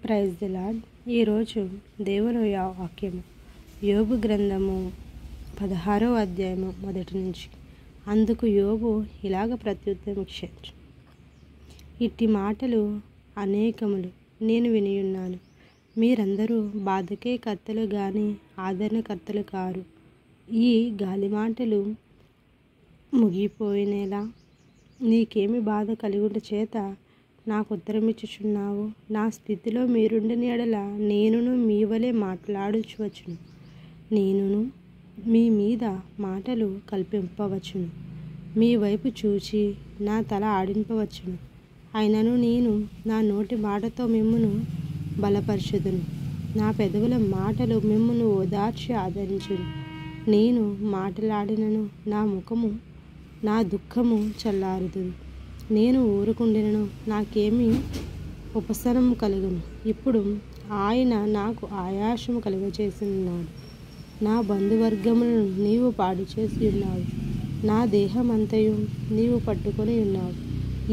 Praise the lord. ఈరోజు దేవుని వాక్యము యోబు గ్రంథము 16వ అధ్యాయము మొదటి నుంచి. అందుకు యోబు ఇలాగ ప్రత్యుత్తరం ఇచ్చాడు: ఇట్టి మాటలు అనేకములు నేను వినియున్నాను. మీరందరూ బాధకే కర్తలు గాని ఆదరణకర్తలు కారు. ఈ గాలి మాటలు ముగిపోయినేలా నీకేమి బాధ కలుగుట చేత నాకు ఉత్తరమిచ్చుచున్నావు? నా స్థితిలో మీరుండిన ఎడల నేనును మీ వలె మాట్లాడవచ్చును, నేనును మీ మీద మాటలు కల్పింపవచ్చును, మీ వైపు చూచి నా తల ఆడింపవచ్చును. అయినను నేను నా నోటి మాటతో మిమ్మును బలపరచుదును, నా పెదవుల మాటలు మిమ్మును ఓదార్చి ఆదరించును. నేను మాటలాడినను నా ముఖము నా దుఃఖము చల్లారుదు. నేను ఊరుకుండినను నాకేమీ ఉపశమనం కలుగును. ఇప్పుడు ఆయన నాకు ఆయాసము కలుగజేస్తున్నాడు. నా బంధువర్గములను నీవు పాడు చేసి ఉన్నావు. నా దేహమంతయు నీవు పట్టుకొని ఉన్నావు.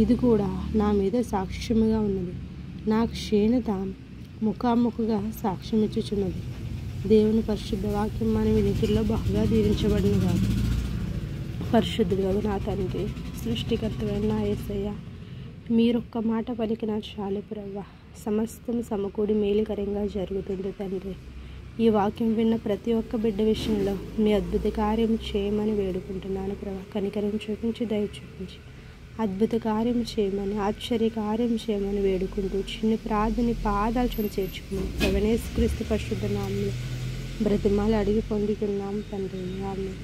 ఇది కూడా నా మీద సాక్ష్యముగా ఉన్నది. నా క్షీణత ముఖాముఖిగా సాక్ష్యమిచ్చుచున్నది. దేవుని పరిశుద్ధ వాక్యం మన వినికిడిలో బాగా దీవించబడిన కాదు. పరిశుద్ధుడు నా తండ్రి, సృష్టికర్తమైన నా యేసయ్య, మీరొక్క మాట పలికిన చాలు ప్రభువా, సమస్తం సమకూడి మేలుకరంగా జరుగుతుంది తండ్రి. ఈ వాక్యం విన్న ప్రతి ఒక్క బిడ్డ విషయంలో మీ అద్భుత కార్యం చేయమని వేడుకుంటున్నాను ప్రభా. కనికరం చూపించి దయ చూపించి అద్భుత కార్యం చేయమని, ఆశ్చర్య కార్యం చేయమని వేడుకుంటూ చిన్న ప్రార్థని పాదాలు చొని చేర్చుకుని ప్రవణేశ్వరిస్తు పరిశుద్ధ నామంలో బ్రతిమాలు అడిగి పొందుతున్నాం తండ్రి. ఆమేన్.